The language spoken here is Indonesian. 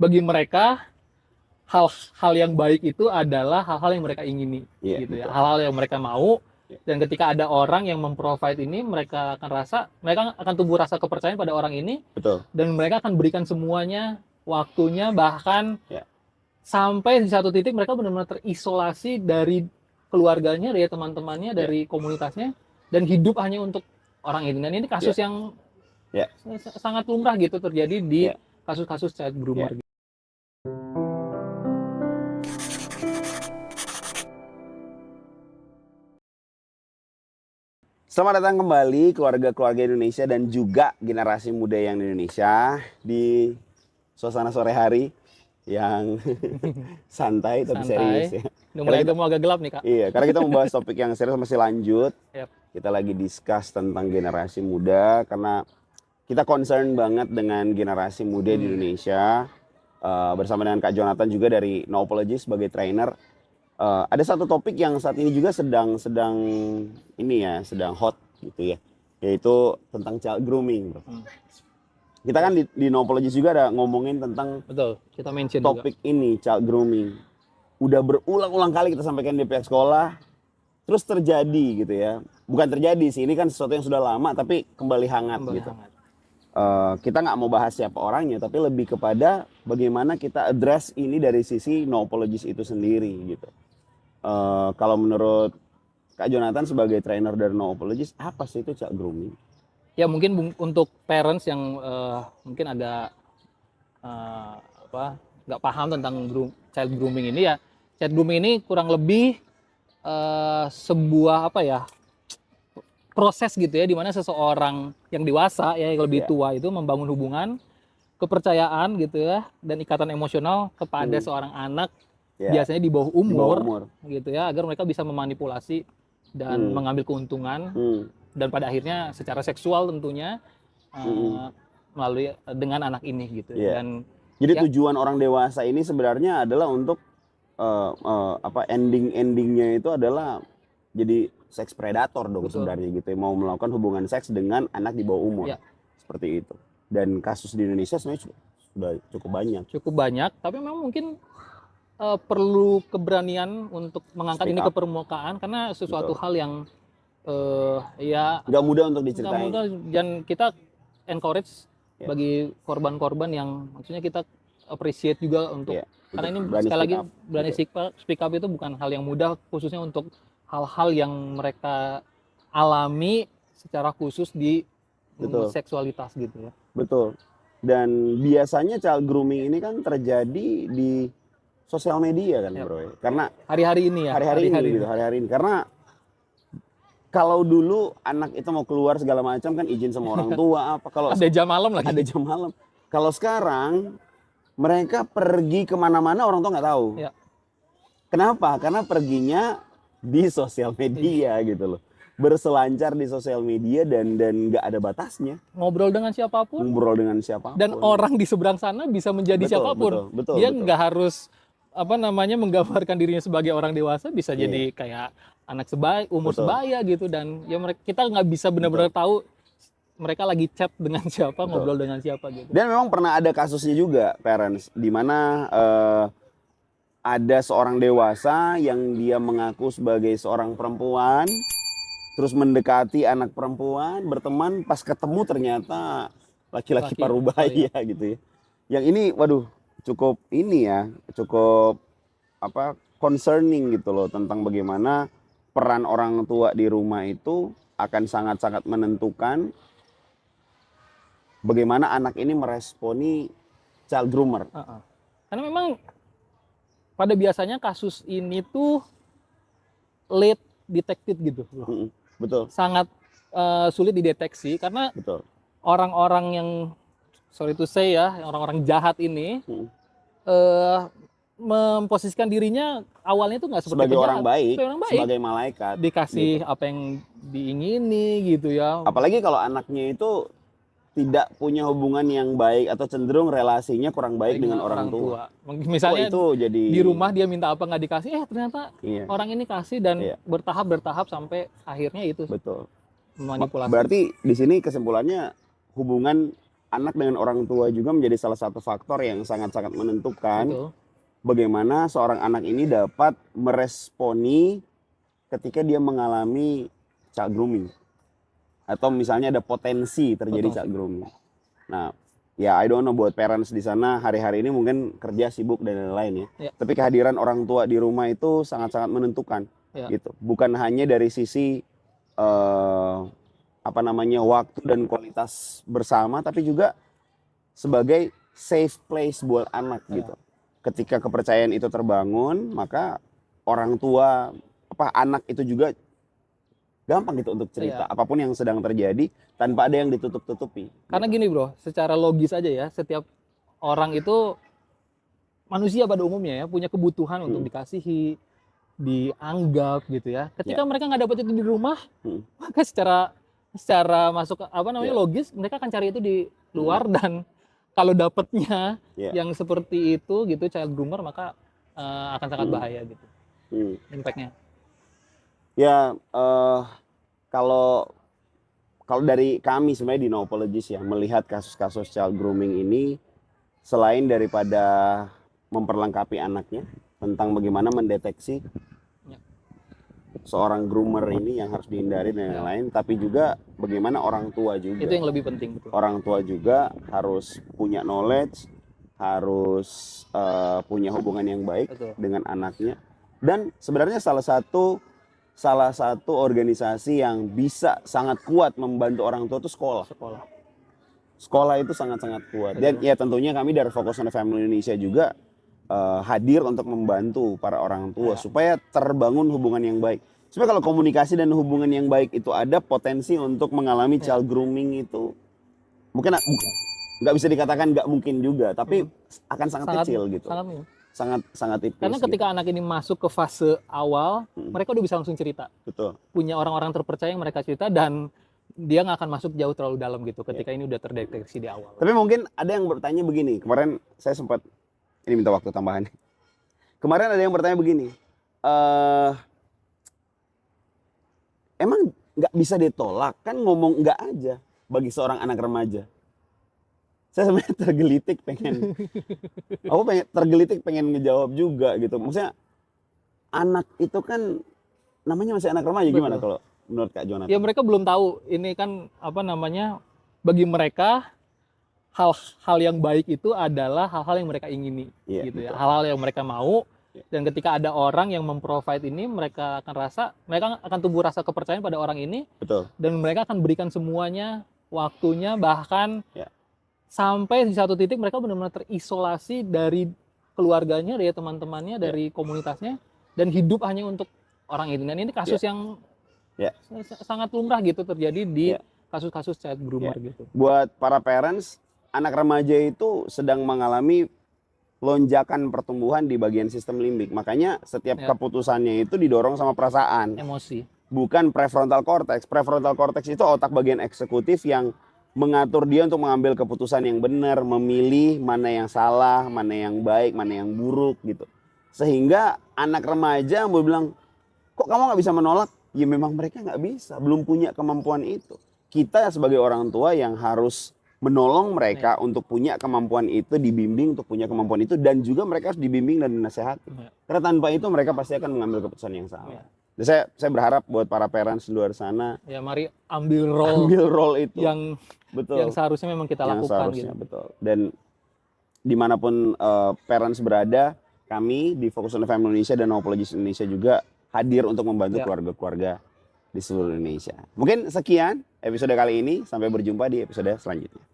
bagi mereka hal-hal yang baik itu adalah hal-hal yang mereka ingini, gitu ya, betul. hal-hal yang mereka mau. Iya. Dan ketika ada orang yang memprovide ini, mereka akan tumbuh rasa kepercayaan pada orang ini, Betul. dan mereka akan berikan semuanya, waktunya, bahkan Ya. sampai di satu titik mereka benar-benar terisolasi dari keluarganya, dari teman-temannya, Ya. dari komunitasnya, dan hidup hanya untuk orang ini. Dan ini kasus yang Ya. sangat lumrah gitu terjadi di Ya. kasus-kasus child groomer. Ya. Selamat datang kembali keluarga-keluarga Indonesia dan juga generasi muda yang di Indonesia di suasana sore hari yang santai tapi serius ya. Udah Karena mulai kita, agak gelap nih, Kak. iya, karena kita membahas topik yang serius masih lanjut. Yap. Kita lagi discuss tentang generasi muda karena kita concern banget dengan generasi muda di Indonesia. Bersama dengan Kak Jonathan juga dari No Apology sebagai trainer. Ada satu topik yang saat ini juga sedang hot gitu ya, yaitu tentang child grooming, bro. Kita kan di No Apology juga ada ngomongin tentang Betul, kita mention topik juga. ini, child grooming. Udah berulang-ulang kali kita sampaikan di pihak sekolah, terus terjadi gitu ya. Bukan terjadi sih, ini kan sesuatu yang sudah lama tapi kembali hangat gitu. Kita nggak mau bahas siapa orangnya, tapi lebih kepada bagaimana kita address ini dari sisi No Apologies itu sendiri gitu. Kalau menurut Kak Jonathan sebagai trainer dari No Apologies, apa sih itu child grooming? Ya mungkin untuk parents yang mungkin agak nggak paham tentang child grooming ini ya. Child grooming ini kurang lebih sebuah proses gitu ya, dimana seseorang yang dewasa ya, yang lebih tua itu membangun hubungan, kepercayaan gitu ya, dan ikatan emosional kepada seorang anak, biasanya di bawah umur gitu ya, agar mereka bisa memanipulasi dan mengambil keuntungan dan pada akhirnya secara seksual tentunya melalui dengan anak ini gitu. Dan jadi tujuan orang dewasa ini sebenarnya adalah untuk endingnya itu adalah jadi seks predator dong. Betul. Sebenarnya gitu, mau melakukan hubungan seks dengan anak di bawah umur, seperti itu. Dan kasus di Indonesia sebenarnya sudah cukup banyak, tapi memang mungkin perlu keberanian untuk mengangkat ini ke permukaan, karena sesuatu hal yang nggak mudah untuk diceritain. Dan kita encourage bagi korban-korban yang maksudnya kita appreciate juga untuk karena ini sekali lagi berani speak up itu bukan hal yang mudah, khususnya untuk hal-hal yang mereka alami secara khusus di seksualitas gitu ya. Betul. Dan biasanya child grooming ini kan terjadi di sosial media kan, bro. Karena hari-hari ini karena kalau dulu anak itu mau keluar segala macam kan izin sama orang tua apa, kalau ada jam malam lagi. Ada jam malam. Kalau sekarang mereka pergi kemana-mana orang tua nggak tahu. Kenapa? Karena perginya di sosial media gitu loh. Berselancar di sosial media dan nggak ada batasnya. Ngobrol dengan siapapun. Dan orang di seberang sana bisa menjadi siapapun. Dia nggak harus menggambarkan dirinya sebagai orang dewasa, bisa jadi kayak anak umur sebaya gitu. Dan ya kita nggak bisa benar-benar tahu mereka lagi chat dengan siapa, ngobrol dengan siapa gitu. Dan memang pernah ada kasusnya juga, parents, di mana ada seorang dewasa yang dia mengaku sebagai seorang perempuan, terus mendekati anak perempuan, berteman, pas ketemu ternyata laki-laki parubaya gitu ya. Yang ini, waduh, cukup concerning gitu loh, tentang bagaimana peran orang tua di rumah itu akan sangat-sangat menentukan bagaimana anak ini meresponi child groomer. Karena memang pada biasanya kasus ini tuh late detected gitu. Betul. Sangat sulit dideteksi karena orang-orang yang sorry to say ya, orang-orang jahat ini memposisikan dirinya awalnya tuh nggak seperti sebagai orang baik, sebagai malaikat, dikasih gitu, apa yang diingini gitu ya. Apalagi kalau anaknya itu tidak punya hubungan yang baik atau cenderung relasinya kurang baik dengan orang tua. Misalnya itu jadi di rumah dia minta apa nggak dikasih, ternyata orang ini kasih dan bertahap sampai akhirnya itu. Betul. Manipulasi. Berarti di sini kesimpulannya hubungan anak dengan orang tua juga menjadi salah satu faktor yang sangat-sangat menentukan Betul. bagaimana seorang anak ini dapat meresponi ketika dia mengalami child grooming atau misalnya ada potensi terjadi Betul. child grooming. Nah, ya I don't know buat parents di sana hari-hari ini mungkin kerja sibuk dan lain-lain ya. Ya. Tapi kehadiran orang tua di rumah itu sangat-sangat menentukan Ya. gitu. Bukan hanya dari sisi waktu dan kualitas bersama, tapi juga sebagai safe place buat anak gitu. Ketika kepercayaan itu terbangun, maka orang tua anak itu juga gampang gitu untuk cerita apapun yang sedang terjadi tanpa ada yang ditutup-tutupi. Karena gitu. gini bro, secara logis aja ya, setiap orang itu manusia pada umumnya ya punya kebutuhan untuk dikasihi, dianggap gitu ya. Ketika mereka nggak dapat itu di rumah, maka secara masuk logis mereka akan cari itu di luar dan kalau dapatnya yang seperti itu gitu child groomer maka akan sangat bahaya gitu impactnya. Ya kalau dari kami sebenarnya di No Apologies ya melihat kasus-kasus child grooming ini, selain daripada memperlengkapi anaknya tentang bagaimana mendeteksi seorang groomer ini yang harus dihindari dan lain-lain, tapi juga bagaimana orang tua juga. Itu yang lebih penting betul. Orang tua juga harus punya knowledge, harus punya hubungan yang baik dengan anaknya. Dan sebenarnya salah satu organisasi yang bisa sangat kuat membantu orang tua itu sekolah. Sekolah itu sangat-sangat kuat. Dan ya tentunya kami dari Focus on the Family Indonesia juga hadir untuk membantu para orang tua supaya terbangun hubungan yang baik. Supaya kalau komunikasi dan hubungan yang baik itu ada, potensi untuk mengalami child grooming itu mungkin nggak bisa dikatakan nggak mungkin juga, tapi akan sangat kecil gitu. Sangat tipis. Karena ketika anak ini masuk ke fase awal, mereka udah bisa langsung cerita. Betul. Punya orang-orang terpercaya yang mereka cerita dan dia nggak akan masuk jauh terlalu dalam gitu ketika ini udah terdeteksi di awal. Tapi mungkin ada yang bertanya begini, kemarin saya sempat ini minta waktu tambahan. Kemarin ada yang bertanya begini, emang nggak bisa ditolak kan ngomong nggak aja bagi seorang anak remaja. Saya sebenarnya tergelitik pengen ngejawab juga gitu. Maksudnya anak itu kan namanya masih anak remaja. Gimana kalau menurut Kak Jonathan? Ya mereka belum tahu ini kan bagi mereka hal-hal yang baik itu adalah hal-hal yang mereka ingini gitu ya. Hal-hal yang mereka mau dan ketika ada orang yang memprovide ini mereka akan tumbuh rasa kepercayaan pada orang ini. Betul. Dan mereka akan berikan semuanya, waktunya bahkan sampai di satu titik mereka benar-benar terisolasi dari keluarganya, dari teman-temannya, dari komunitasnya dan hidup hanya untuk orang itu. Dan ini kasus yang sangat lumrah gitu terjadi di kasus-kasus child groomer gitu. Buat para parents, anak remaja itu sedang mengalami lonjakan pertumbuhan di bagian sistem limbik. Makanya setiap keputusannya itu didorong sama perasaan. Emosi. Bukan prefrontal cortex. Prefrontal cortex itu otak bagian eksekutif yang mengatur dia untuk mengambil keputusan yang benar, memilih mana yang salah, mana yang baik, mana yang buruk gitu. Sehingga anak remaja mau bilang, kok kamu nggak bisa menolak? Ya memang mereka nggak bisa, belum punya kemampuan itu. Kita sebagai orang tua yang harus menolong mereka untuk punya kemampuan itu, dibimbing untuk punya kemampuan itu, dan juga mereka harus dibimbing dan dinasehati. Karena tanpa itu mereka pasti akan mengambil keputusan yang salah. Jadi saya berharap buat para parents di luar sana, ya mari ambil role itu yang seharusnya memang kita lakukan gitu. Betul. Dan dimanapun parents berada, kami di Focus on the Family Indonesia dan No Apologies Indonesia juga hadir untuk membantu keluarga-keluarga di seluruh Indonesia. Mungkin sekian episode kali ini, sampai berjumpa di episode selanjutnya.